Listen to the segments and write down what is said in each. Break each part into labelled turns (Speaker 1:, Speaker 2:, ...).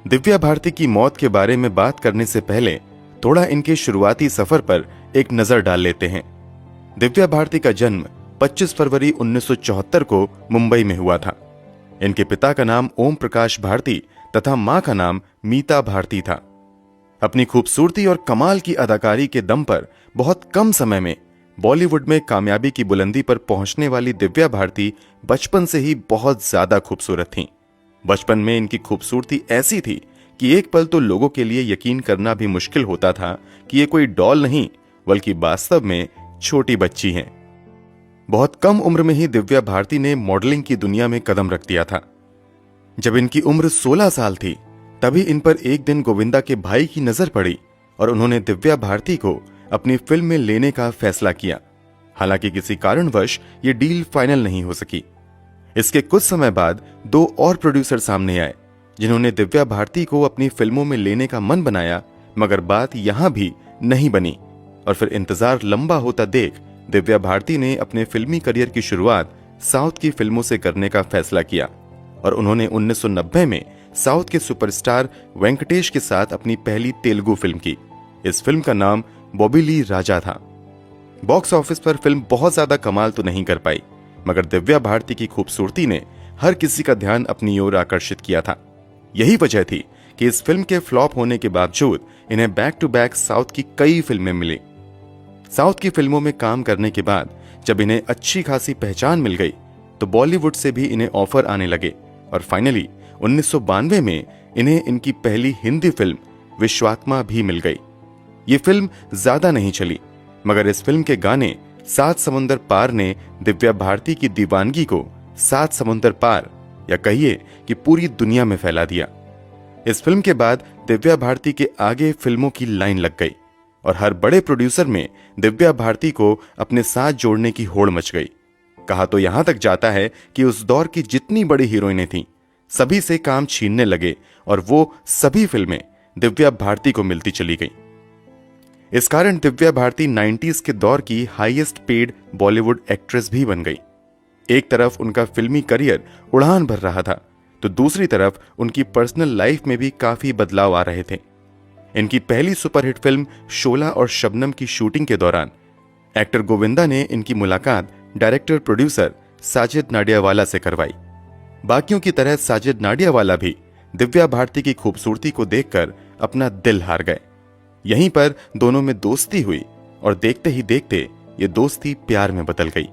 Speaker 1: दिव्या भारती की मौत के बारे में बात करने से पहले थोड़ा इनके शुरुआती सफर पर एक नजर डाल लेते हैं। दिव्या भारती का जन्म 25 फरवरी 1974 को मुंबई में हुआ था। इनके पिता का नाम ओम प्रकाश भारती तथा मां का नाम मीता भारती था। अपनी खूबसूरती और कमाल की अदाकारी के दम पर बहुत कम समय में बॉलीवुड में कामयाबी की बुलंदी पर पहुंचने वाली दिव्या भारती बचपन से ही बहुत ज्यादा खूबसूरत थीं। बचपन में इनकी खूबसूरती ऐसी थी कि एक पल तो लोगों के लिए यकीन करना भी मुश्किल होता था कि ये कोई डॉल नहीं बल्कि वास्तव में छोटी बच्ची हैं। बहुत कम उम्र में ही दिव्या भारती ने मॉडलिंग की दुनिया में कदम रख दिया था। जब इनकी उम्र 16 साल थी तभी इन पर एक दिन गोविंदा के भाई की नजर पड़ी और उन्होंने दिव्या भारती को अपनी फिल्म में लेने का फैसला किया। हालांकि किसी कारणवश ये डील फाइनल नहीं हो सकी। इसके कुछ समय बाद 2 और प्रोड्यूसर सामने आए जिन्होंने दिव्या भारती को अपनी फिल्मों में लेने का मन बनाया, मगर बात यहां भी नहीं बनी और फिर इंतजार लंबा होता देख दिव्या भारती ने अपने फिल्मी करियर की शुरुआत साउथ की फिल्मों से करने का फैसला किया और उन्होंने 1990 में साउथ के सुपरस्टार वेंकटेश के साथ अपनी पहली तेलुगु फिल्म की। इस फिल्म का नाम बॉबी ली राजा था। बॉक्स ऑफिस पर फिल्म बहुत ज्यादा कमाल तो नहीं कर पाई, मगर दिव्या भारती की खूबसूरती ने हर किसी का ध्यान अपनी ओर आकर्षित किया था। यही वजह थी कि इस फिल्म के फ्लॉप होने के बावजूद इन्हें बैक टू बैक साउथ की कई फिल्में मिली। साउथ की फिल्मों में काम करने के बाद जब इन्हें अच्छी खासी पहचान मिल गई तो बॉलीवुड से भी इन्हें ऑफर आने लगे और फाइनली 1992 में इन्हें इनकी पहली हिंदी फिल्म विश्वात्मा भी मिल गई। ये फिल्म ज्यादा नहीं चली, मगर इस फिल्म के गाने सात समुंदर पार ने दिव्या भारती की दीवानगी को सात समुंदर पार या कहिए कि पूरी दुनिया में फैला दिया। इस फिल्म के बाद दिव्या भारती के आगे फिल्मों की लाइन लग गई और हर बड़े प्रोड्यूसर में दिव्या भारती को अपने साथ जोड़ने की होड़ मच गई। कहा तो यहां तक जाता है कि उस दौर की जितनी बड़ी हीरोइनें थीं सभी से काम छीनने लगे और वो सभी फिल्में दिव्या भारती को मिलती चली गई। इस कारण दिव्या भारती 90s के दौर की हाईएस्ट पेड बॉलीवुड एक्ट्रेस भी बन गई। एक तरफ उनका फिल्मी करियर उड़ान भर रहा था तो दूसरी तरफ उनकी पर्सनल लाइफ में भी काफी बदलाव आ रहे थे। इनकी पहली सुपरहिट फिल्म शोला और शबनम की शूटिंग के दौरान एक्टर गोविंदा ने इनकी मुलाकात डायरेक्टर प्रोड्यूसर साजिद नाडियावाला से करवाई। बाकियों की तरह साजिद नाडियावाला भी दिव्या भारती की खूबसूरती को देखकर अपना दिल हार गए। यहीं पर दोनों में दोस्ती हुई और देखते ही देखते ये दोस्ती प्यार में बदल गई।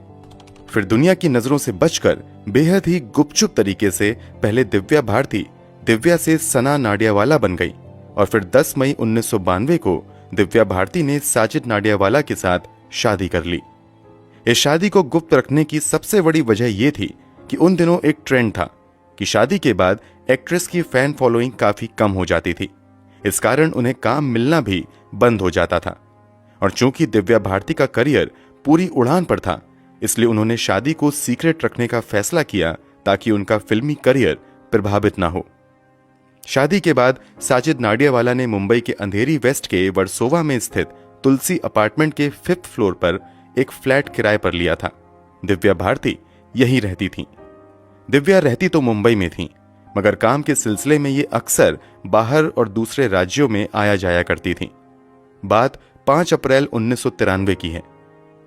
Speaker 1: फिर दुनिया की नजरों से बचकर बेहद ही गुपचुप तरीके से पहले दिव्या भारती दिव्या से सना नाडियावाला बन गई और फिर 10 मई 1992 को दिव्या भारती ने साजिद नाडियावाला के साथ शादी कर ली। इस शादी को गुप्त रखने की सबसे बड़ी वजह यह थी कि उन दिनों एक ट्रेंड था कि शादी के बाद एक्ट्रेस की फैन फॉलोइंग काफी कम हो जाती थी। इस कारण उन्हें काम मिलना भी बंद हो जाता था और चूंकि दिव्या भारती का करियर पूरी उड़ान पर था इसलिए उन्होंने शादी को सीक्रेट रखने का फैसला किया ताकि उनका फिल्मी करियर प्रभावित ना हो। शादी के बाद साजिद नाडियावाला ने मुंबई के अंधेरी वेस्ट के वर्सोवा में स्थित तुलसी अपार्टमेंट के 5th फ्लोर पर एक फ्लैट किराए पर लिया था। दिव्या भारती यहीं रहती थीं। दिव्या रहती तो मुंबई में थीं, मगर काम के सिलसिले में ये अक्सर बाहर और दूसरे राज्यों में आया जाया करती थीं। बात 5 अप्रैल 1993 की है।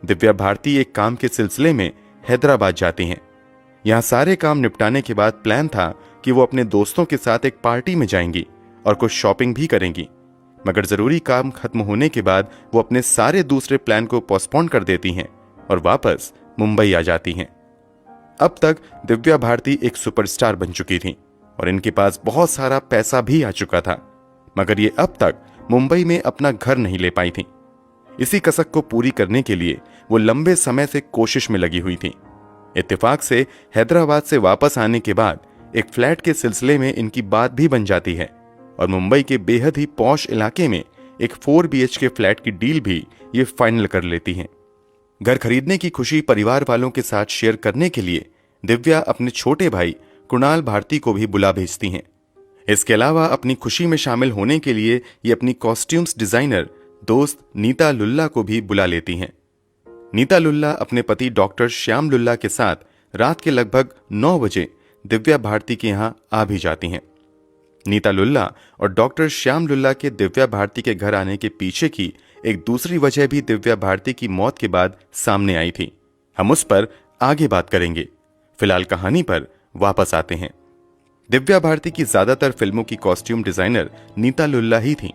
Speaker 1: दिव्या भारती एक काम के सिलसिले में हैदराबाद जाती हैं। यहां सारे काम निपटाने के बाद प्लान था कि वो अपने दोस्तों के साथ एक पार्टी में जाएंगी और कुछ शॉपिंग भी करेंगी, मगर जरूरी काम खत्म होने के बाद वो अपने सारे दूसरे प्लान को पोस्टपोन कर देती हैं और वापस मुंबई आ जाती हैं। अब तक दिव्या भारती एक सुपरस्टार बन चुकी थी और इनके पास बहुत सारा पैसा भी आ चुका था, मगर ये अब तक मुंबई में अपना घर नहीं ले पाई थी। इसी कसक को पूरी करने के लिए वो लंबे समय से कोशिश में लगी हुई थी। इत्तेफाक से हैदराबाद से वापस आने के बाद एक फ्लैट के सिलसिले में इनकी बात भी बन जाती है और मुंबई के बेहद ही पॉश इलाके में एक 4 BHK फ्लैट की डील भी ये फाइनल कर लेती हैं। घर खरीदने की खुशी परिवार वालों के साथ शेयर करने के लिए दिव्या अपने छोटे भाई कुणाल भारती को भी बुला भेजती हैं। इसके अलावा अपनी खुशी में शामिल होने के लिए ये अपनी कॉस्ट्यूम्स डिजाइनर दोस्त नीता लुल्ला को भी बुला लेती हैं। नीता लुल्ला अपने पति डॉक्टर श्याम लुल्ला के साथ रात के लगभग 9 बजे दिव्या भारती के यहां आ भी जाती हैं। नीता लुल्ला और डॉक्टर श्याम लुल्ला के दिव्या भारती के घर आने के पीछे की एक दूसरी वजह भी दिव्या भारती की मौत के बाद सामने आई थी। हम उस पर आगे बात करेंगे। फिलहाल कहानी पर वापस आते हैं। दिव्या भारती की ज्यादातर फिल्मों की कॉस्ट्यूम डिजाइनर नीता लुल्ला ही थी।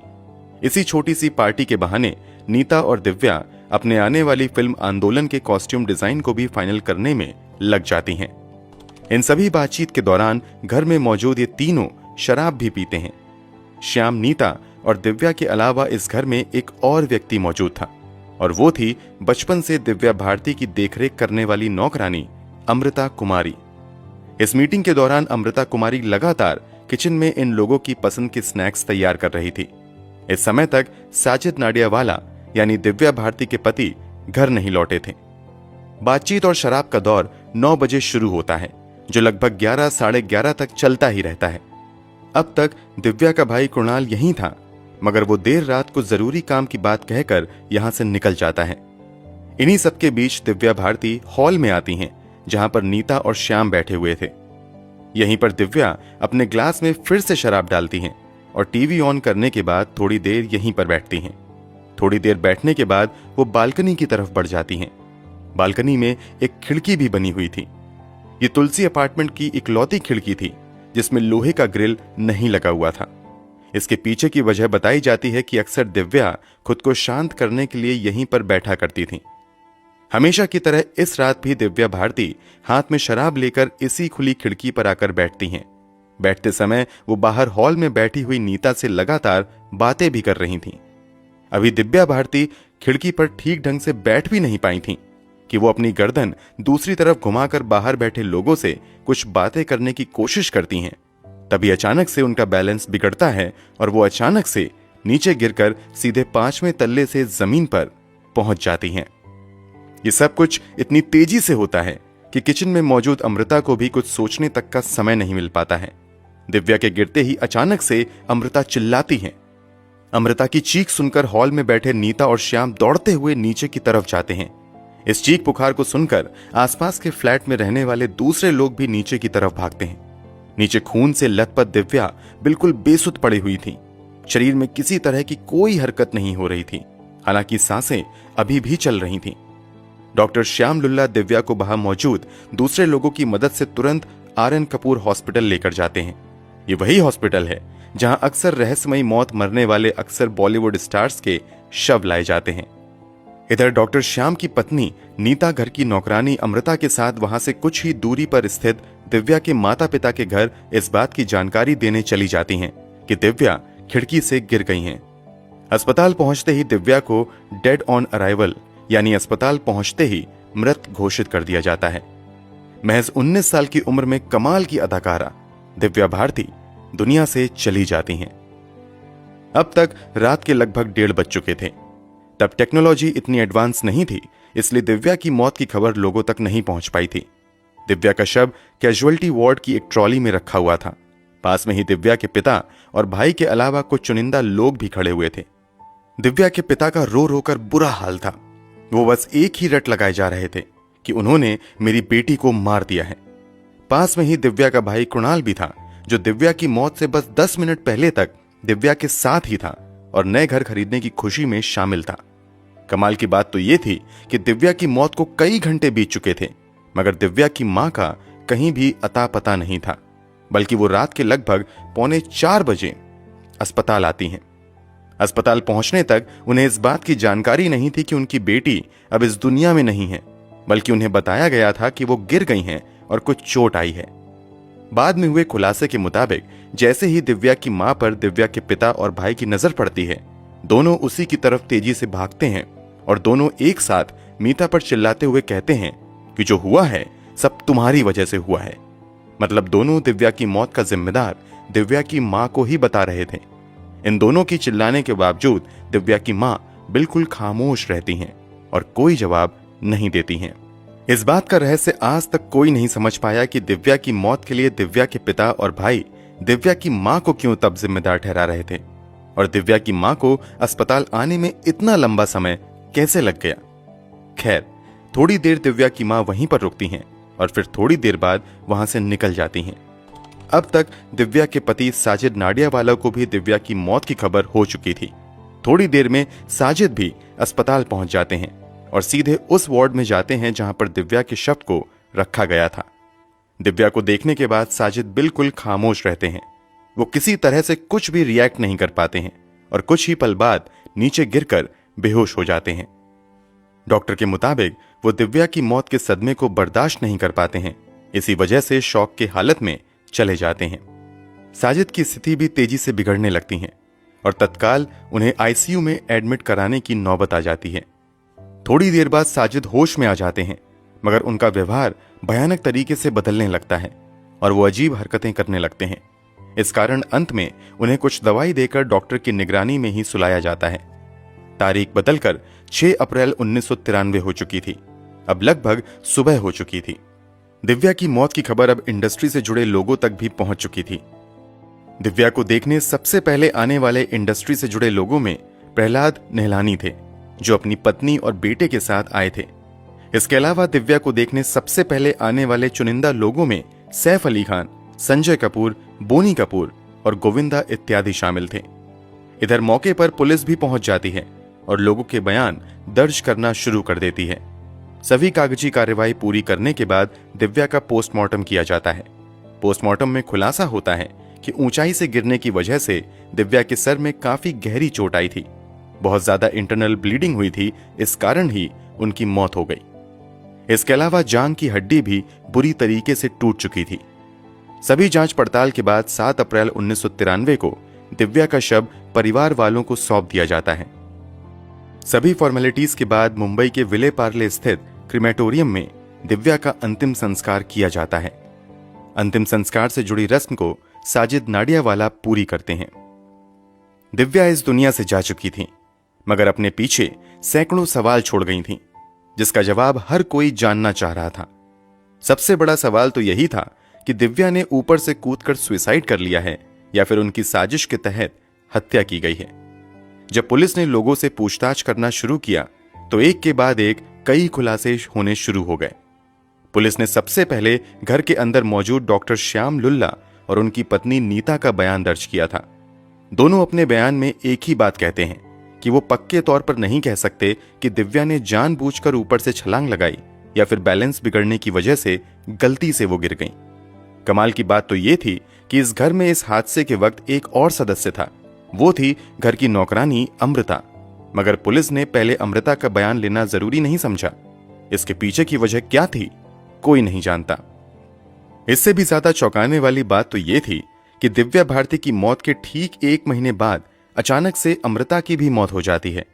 Speaker 1: इसी छोटी सी पार्टी के बहाने नीता और दिव्या अपने आने वाली फिल्म आंदोलन के कॉस्ट्यूम डिजाइन को भी फाइनल करने में लग जाती हैं। इन सभी बातचीत के दौरान घर में मौजूद ये तीनों शराब भी पीते हैं। श्याम, नीता और दिव्या के अलावा इस घर में एक और व्यक्ति मौजूद था और वो थी बचपन से दिव्या भारती की देखरेख करने वाली नौकरानी अमृता कुमारी। इस मीटिंग के दौरान अमृता कुमारी लगातार किचन में इन लोगों की पसंद की स्नैक्स तैयार कर रही थी। इस समय तक साजिद नाडियावाला यानी दिव्या भारती के पति घर नहीं लौटे थे। बातचीत और शराब का दौर 9 बजे शुरू होता है, जो लगभग 11 साढ़े 11 तक चलता ही रहता है। अब तक दिव्या का भाई कुणाल यहीं था, मगर वो देर रात कुछ जरूरी काम की बात कहकर यहां से निकल जाता है। इन्हीं सबके बीच दिव्या भारती हॉल में आती हैं, जहां पर नीता और श्याम बैठे हुए थे। यहीं पर दिव्या अपने ग्लास में फिर से शराब डालती हैं और टीवी ऑन करने के बाद थोड़ी देर यहीं पर बैठती हैं। थोड़ी देर बैठने के बाद वो बालकनी की तरफ बढ़ जाती हैं। बालकनी में एक खिड़की भी बनी हुई थी। ये तुलसी अपार्टमेंट की इकलौती खिड़की थी जिसमें लोहे का ग्रिल नहीं लगा हुआ था। इसके पीछे की वजह बताई जाती है कि अक्सर दिव्या खुद को शांत करने के लिए यहीं पर बैठा करती थी। हमेशा की तरह इस रात भी दिव्या भारती हाथ में शराब लेकर इसी खुली खिड़की पर आकर बैठती हैं। बैठते समय वो बाहर हॉल में बैठी हुई नीता से लगातार बातें भी कर रही थीं। अभी दिव्या भारती खिड़की पर ठीक ढंग से बैठ भी नहीं पाई थीं कि वो अपनी गर्दन दूसरी तरफ घुमाकर बाहर बैठे लोगों से कुछ बातें करने की कोशिश करती हैं। तभी अचानक से उनका बैलेंस बिगड़ता है और वो अचानक से नीचे गिरकर सीधे 5वें तल्ले से जमीन पर पहुंच जाती हैं। ये सब कुछ इतनी तेजी से होता है कि किचन में मौजूद अमृता को भी कुछ सोचने तक का समय नहीं मिल पाता है। दिव्या के गिरते ही अचानक से अमृता चिल्लाती हैं। अमृता की चीख सुनकर हॉल में बैठे नीता और श्याम दौड़ते हुए नीचे की तरफ जाते हैं। इस चीख पुकार को सुनकर आसपास के फ्लैट में रहने वाले दूसरे लोग भी नीचे की तरफ भागते हैं। नीचे खून से लथपथ दिव्या बिल्कुल बेसुध पड़ी हुई थी। शरीर में किसी तरह की कोई हरकत नहीं हो रही थी, हालांकि सांसें अभी भी चल रही थीं। डॉक्टर श्याम लुल्ला दिव्या को वहां मौजूद दूसरे लोगों की मदद से तुरंत आर.एन. कपूर हॉस्पिटल लेकर जाते हैं। ये वही हॉस्पिटल है जहां अक्सर रहस्यमयी मौत मरने वाले अक्सर बॉलीवुड स्टार्स के शव लाए जाते हैं। इधर डॉक्टर श्याम की पत्नी नीता घर की नौकरानी अमृता के साथ वहां से कुछ ही दूरी पर स्थित दिव्या के माता पिता के घर इस बात की जानकारी देने चली जाती हैं कि दिव्या खिड़की से गिर गई हैं। अस्पताल पहुंचते ही दिव्या को डेड ऑन अराइवल यानी अस्पताल पहुंचते ही मृत घोषित कर दिया जाता है। महज 19 साल की उम्र में कमाल की अदाकारा दिव्या भारती दुनिया से चली जाती हैं। अब तक रात के लगभग 1:30 बज चुके थे। तब टेक्नोलॉजी इतनी एडवांस नहीं थी, इसलिए दिव्या की मौत की खबर लोगों तक नहीं पहुंच पाई थी। दिव्या का शव कैजुअल्टी वार्ड की एक ट्रॉली में रखा हुआ था। पास में ही दिव्या के पिता और भाई के अलावा कुछ चुनिंदा लोग भी खड़े हुए थे। दिव्या के पिता का रो रो कर बुरा हाल था। वो बस एक ही रट लगाए जा रहे थे कि उन्होंने मेरी बेटी को मार दिया है। पास में ही दिव्या का भाई कुणाल भी था, जो दिव्या की मौत से बस 10 मिनट पहले तक दिव्या के साथ ही था और नए घर खरीदने की खुशी में शामिल था। कमाल की बात तो यह थी कि दिव्या की मौत को कई घंटे बीत चुके थे, मगर दिव्या की मां का कहीं भी अता पता नहीं था, बल्कि वो रात के लगभग 3:45 बजे अस्पताल आती हैं। अस्पताल पहुंचने तक उन्हें इस बात की जानकारी नहीं थी कि उनकी बेटी अब इस दुनिया में नहीं है, बल्कि उन्हें बताया गया था कि वो गिर गई हैं और कुछ चोट आई है। बाद में हुए खुलासे के मुताबिक जैसे ही दिव्या की मां पर दिव्या के पिता और भाई की नजर पड़ती है, दोनों उसी की तरफ तेजी से भागते हैं और दोनों एक साथ मीता पर चिल्लाते हुए कहते हैं कि जो हुआ है सब तुम्हारी वजह से हुआ है। मतलब दोनों दिव्या की मौत का जिम्मेदार दिव्या की मां को ही बता रहे थे। इन दोनों की चिल्लाने के बावजूद दिव्या की मां बिल्कुल खामोश रहती हैं और कोई जवाब नहीं देती हैं। इस बात का रहस्य आज तक कोई नहीं समझ पाया कि दिव्या की मौत के लिए दिव्या के पिता और भाई दिव्या की मां को क्यों तब जिम्मेदार ठहरा रहे थे और दिव्या की मां को अस्पताल आने में इतना लंबा समय कैसे लग गया। खैर, थोड़ी देर दिव्या की मां वहीं पर रुकती हैं और फिर थोड़ी देर बाद वहां से निकल जाती हैं। अब तक दिव्या के पति साजिद नाडियावाला को भी दिव्या की मौत की खबर हो चुकी थी। थोड़ी देर में साजिद भी अस्पताल पहुंच जाते हैं और सीधे उस वार्ड में जाते हैं जहां पर दिव्या के शव को रखा गया था। दिव्या को देखने के बाद साजिद बिल्कुल खामोश रहते हैं। वो किसी तरह से कुछ भी रिएक्ट नहीं कर पाते हैं और कुछ ही पल बाद नीचे गिरकर बेहोश हो जाते हैं। डॉक्टर के मुताबिक वो दिव्या की मौत के सदमे को बर्दाश्त नहीं कर पाते हैं, इसी वजह से शॉक की हालत में चले जाते हैं। साजिद की स्थिति भी तेजी से बिगड़ने लगती है और तत्काल उन्हें आईसीयू में एडमिट कराने की नौबत आ जाती है। थोड़ी देर बाद साजिद होश में आ जाते हैं, मगर उनका व्यवहार भयानक तरीके से बदलने लगता है और वो अजीब हरकतें करने लगते हैं। इस कारण अंत में उन्हें कुछ दवाई देकर डॉक्टर की निगरानी में ही सुलाया जाता है। तारीख बदलकर 6 अप्रैल 1993 हो चुकी थी। अब लगभग सुबह हो चुकी थी। दिव्या की मौत की खबर अब इंडस्ट्री से जुड़े लोगों तक भी पहुंच चुकी थी। दिव्या को देखने सबसे पहले आने वाले इंडस्ट्री से जुड़े लोगों में प्रहलाद नेहलानी थे, जो अपनी पत्नी और बेटे के साथ आए थे। इसके अलावा दिव्या को देखने सबसे पहले आने वाले चुनिंदा लोगों में सैफ अली खान, संजय कपूर, बोनी कपूर और गोविंदा इत्यादि शामिल थे। इधर मौके पर पुलिस भी पहुंच जाती है और लोगों के बयान दर्ज करना शुरू कर देती है। सभी कागजी कार्रवाई पूरी करने के बाद दिव्या का पोस्टमार्टम किया जाता है। पोस्टमार्टम में खुलासा होता है कि ऊंचाई से गिरने की वजह से दिव्या के सर में काफी गहरी चोट आई थी। बहुत ज्यादा इंटरनल ब्लीडिंग हुई थी, इस कारण ही उनकी मौत हो गई। इसके अलावा जांघ की हड्डी भी बुरी तरीके से टूट चुकी थी। सभी जांच पड़ताल के बाद 7 अप्रैल 1993 को दिव्या का शव परिवार वालों को सौंप दिया जाता है। सभी फॉर्मेलिटीज के बाद मुंबई के विले पार्ले स्थित क्रिमेटोरियम में दिव्या का अंतिम संस्कार किया जाता है। अंतिम संस्कार से जुड़ी रस्म को साजिद नाडियावाला पूरी करते हैं। दिव्या इस दुनिया से जा चुकी थी, मगर अपने पीछे सैकड़ों सवाल छोड़ गई थीं, जिसका जवाब हर कोई जानना चाह रहा था। सबसे बड़ा सवाल तो यही था कि दिव्या ने ऊपर से कूदकर सुसाइड कर लिया है या फिर उनकी साजिश के तहत हत्या की गई है। जब पुलिस ने लोगों से पूछताछ करना शुरू किया तो एक के बाद एक कई खुलासे होने शुरू हो गए। पुलिस ने सबसे पहले घर के अंदर मौजूद डॉक्टर श्याम लुल्ला और उनकी पत्नी नीता का बयान दर्ज किया था। दोनों अपने बयान में एक ही बात कहते हैं कि वो पक्के तौर पर नहीं कह सकते कि दिव्या ने जानबूझकर ऊपर से छलांग लगाई या फिर बैलेंस बिगड़ने की वजह से गलती से वो गिर गईं। कमाल की बात तो ये थी कि इस घर में इस हादसे के वक्त एक और सदस्य था। वो थी घर की नौकरानी अमृता, मगर पुलिस ने पहले अमृता का बयान लेना जरूरी नहीं समझा। इसके पीछे की वजह क्या थी, कोई नहीं जानता। इससे भी ज्यादा चौंकाने वाली बात तो ये थी कि दिव्या भारती की मौत के ठीक 1 महीने बाद अचानक से अमृता की भी मौत हो जाती है।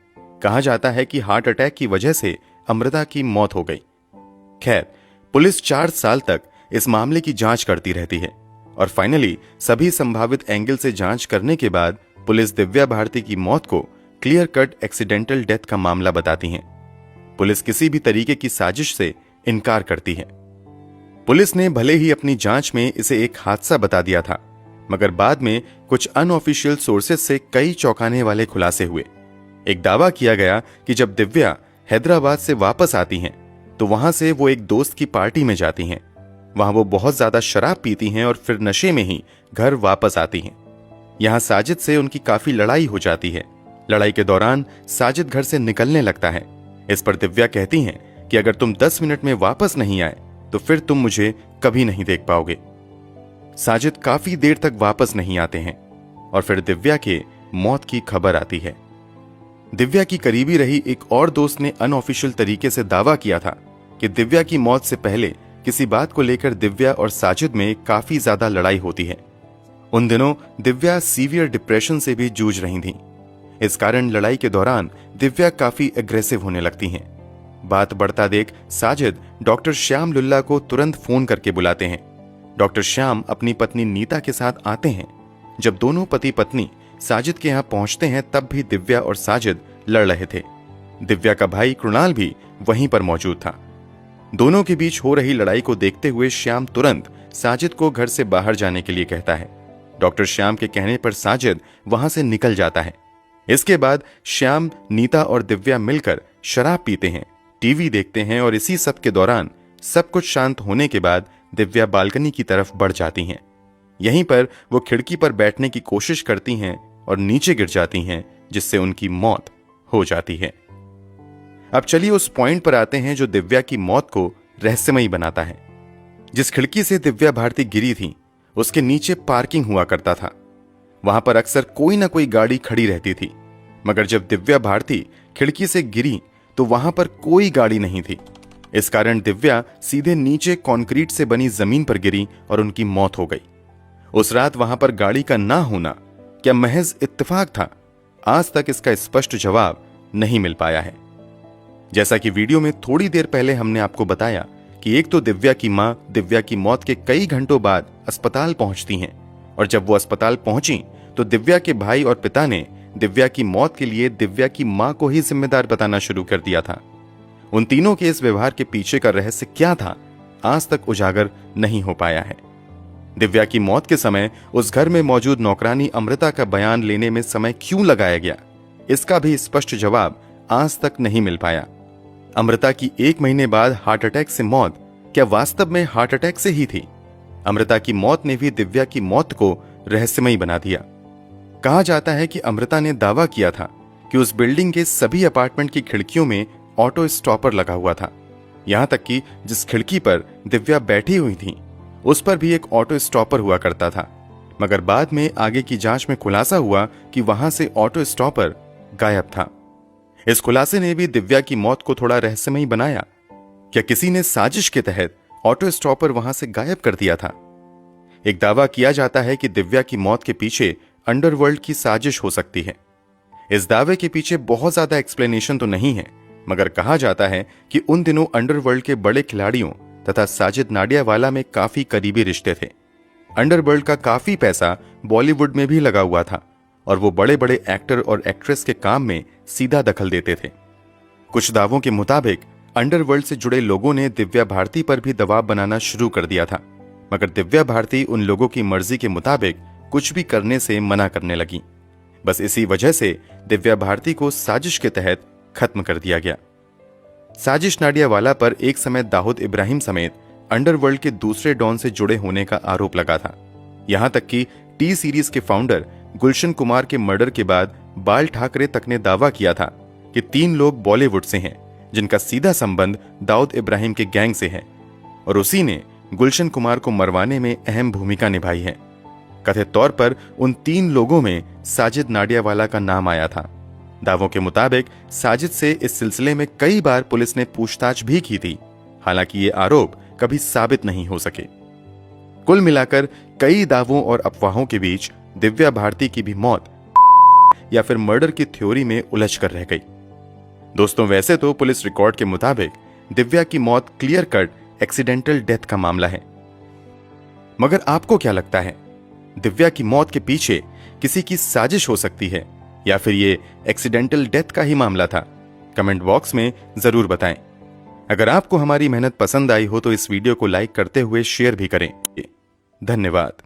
Speaker 1: कहा जाता है कि हार्ट अटैक की वजह से अमृता की मौत हो गई। खैर, पुलिस 4 साल तक इस मामले की जांच करती रहती है और फाइनली सभी संभावित एंगल से जांच करने के बाद पुलिस दिव्या भारती की मौत को क्लियर कट एक्सीडेंटल डेथ का मामला बताती है। पुलिस किसी भी तरीके की साजिश से इनकार करती है। पुलिस ने भले ही अपनी जांच में इसे एक हादसा बता दिया था, मगर बाद में कुछ अनऑफिशियल सोर्सेज से कई चौंकाने वाले खुलासे हुए। एक दावा किया गया कि जब दिव्या हैदराबाद से वापस आती हैं, तो वहां से वो एक दोस्त की पार्टी में जाती हैं। वहां वो बहुत ज्यादा शराब पीती हैं और फिर नशे में ही घर वापस आती हैं। यहां साजिद से उनकी काफी लड़ाई हो जाती है। लड़ाई के दौरान साजिद घर से निकलने लगता है। इस पर दिव्या कहती हैं कि अगर तुम 10 मिनट में वापस नहीं आए तो फिर तुम मुझे कभी नहीं देख पाओगे। साजिद काफी देर तक वापस नहीं आते हैं और फिर दिव्या के मौत की खबर आती है। दिव्या की करीबी रही एक और दोस्त ने अनऑफिशियल तरीके से दावा किया था कि दिव्या की मौत से पहले किसी बात को लेकर दिव्या और साजिद में काफी ज्यादा लड़ाई होती है। उन दिनों दिव्या सीवियर डिप्रेशन से भी जूझ रही थीं। इस कारण लड़ाई के दौरान दिव्या काफी एग्रेसिव होने लगती हैं। बात बढ़ता देख साजिद डॉक्टर श्याम लुल्ला को तुरंत फोन करके बुलाते हैं। डॉक्टर श्याम अपनी पत्नी नीता के साथ आते हैं। जब दोनों पति पत्नी साजिद के यहां पहुंचते हैं तब भी दिव्या और साजिद लड़ रहे थे। दिव्या का भाई कृणाल भी वहीं पर मौजूद था। दोनों के बीच हो रही लड़ाई को देखते हुए श्याम तुरंत साजिद को घर से बाहर जाने के लिए कहता है। डॉक्टर श्याम के कहने पर साजिद वहां से निकल जाता है। इसके बाद श्याम, नीता और दिव्या मिलकर शराब पीते हैं, टीवी देखते हैं और इसी सब के दौरान सब कुछ शांत होने के बाद दिव्या बालकनी की तरफ बढ़ जाती हैं। यहीं पर वो खिड़की पर बैठने की कोशिश करती हैं और नीचे गिर जाती हैं, जिससे उनकी मौत हो जाती है। अब चलिए उस पॉइंट पर आते हैं जो दिव्या की मौत को रहस्यमयी बनाता है। जिस खिड़की से दिव्या भारती गिरी थी, उसके नीचे पार्किंग हुआ करता था। वहां पर अक्सर कोई ना कोई गाड़ी खड़ी रहती थी, मगर जब दिव्या भारती खिड़की से गिरी तो वहां पर कोई गाड़ी नहीं थी। इस कारण दिव्या सीधे नीचे कंक्रीट से बनी जमीन पर गिरी और उनकी मौत हो गई। उस रात वहां पर गाड़ी का ना होना क्या महज इत्तेफाक था? आज तक इसका स्पष्ट जवाब नहीं मिल पाया है। जैसा कि वीडियो में थोड़ी देर पहले हमने आपको बताया कि एक तो दिव्या की मां दिव्या की मौत के कई घंटों बाद अस्पताल पहुंचती हैं, और जब वो अस्पताल पहुंची तो दिव्या के भाई और पिता ने दिव्या की मौत के लिए दिव्या की मां को ही जिम्मेदार बताना शुरू कर दिया था। उन तीनों के इस व्यवहार के पीछे का रहस्य क्या था, आज तक उजागर नहीं हो पाया है। दिव्या की मौत के समय उस घर में मौजूद नौकरानी अमृता का बयान लेने में समय क्यों लगाया गया, इसका भी स्पष्ट जवाब आज तक नहीं मिल पाया। अमृता की 1 महीने बाद हार्ट अटैक से मौत क्या वास्तव में हार्ट अटैक से ही थी? अमृता की मौत ने भी दिव्या की मौत को रहस्यमयी बना दिया। कहा जाता है कि अमृता ने दावा किया था कि उस बिल्डिंग के सभी अपार्टमेंट की खिड़कियों में ऑटो स्टॉपर लगा हुआ था। यहां तक कि जिस खिड़की पर दिव्या बैठी हुई थी उस पर भी एक ऑटो स्टॉपर हुआ करता था, मगर बाद में आगे की जांच में खुलासा हुआ कि वहां से ऑटो स्टॉपर गायब था। इस खुलासे ने भी दिव्या की मौत को थोड़ा रहस्यमयी बनाया। क्या किसी ने साजिश के तहत ऑटो स्टॉपर वहां से गायब कर दिया था? एक दावा किया जाता है कि दिव्या की मौत के पीछे अंडरवर्ल्ड की साजिश हो सकती है। इस दावे के पीछे बहुत ज्यादा एक्सप्लेनेशन तो नहीं है, मगर कहा जाता है कि उन दिनों अंडरवर्ल्ड के बड़े खिलाड़ियों तथा साजिद नाडियावाला में काफी करीबी रिश्ते थे। अंडरवर्ल्ड का काफी पैसा बॉलीवुड में भी लगा हुआ था और वो बड़े बड़े एक्टर और एक्ट्रेस के काम में सीधा दखल देते थे। कुछ दावों के मुताबिक अंडरवर्ल्ड से जुड़े लोगों ने दिव्या भारती पर भी दबाव बनाना शुरू कर दिया था, मगर दिव्या भारती उन लोगों की मर्जी के मुताबिक कुछ भी करने से मना करने लगी। बस इसी वजह से दिव्या भारती को साजिश के तहत खत्म कर दिया गया। साजिश नाडियावाला पर एक समय दाऊद इब्राहिम समेत अंडरवर्ल्ड के दूसरे डॉन से जुड़े होने का आरोप लगा था। यहां तक कि टी सीरीज के फाउंडर गुलशन कुमार के मर्डर के बाद बाल ठाकरे तक ने दावा किया था कि 3 लोग बॉलीवुड से हैं जिनका सीधा संबंध दाऊद इब्राहिम के गैंग से है, और उसी ने गुलशन कुमार को मरवाने में अहम भूमिका निभाई है। कथित तौर पर उन 3 लोगों में साजिद नाडियावाला का नाम आया था। दावों के मुताबिक साजिद से इस सिलसिले में कई बार पुलिस ने पूछताछ भी की थी, हालांकि ये आरोप कभी साबित नहीं हो सके। कुल मिलाकर कई दावों और अफवाहों के बीच दिव्या भारती की भी मौत या फिर मर्डर की थ्योरी में उलझ कर रह गई। दोस्तों, वैसे तो पुलिस रिकॉर्ड के मुताबिक दिव्या की मौत क्लियर कट एक्सीडेंटल डेथ का मामला है, मगर आपको क्या लगता है, दिव्या की मौत के पीछे किसी की साजिश हो सकती है या फिर ये एक्सीडेंटल डेथ का ही मामला था? कमेंट बॉक्स में जरूर बताएं। अगर आपको हमारी मेहनत पसंद आई हो तो इस वीडियो को लाइक करते हुए शेयर भी करें। धन्यवाद।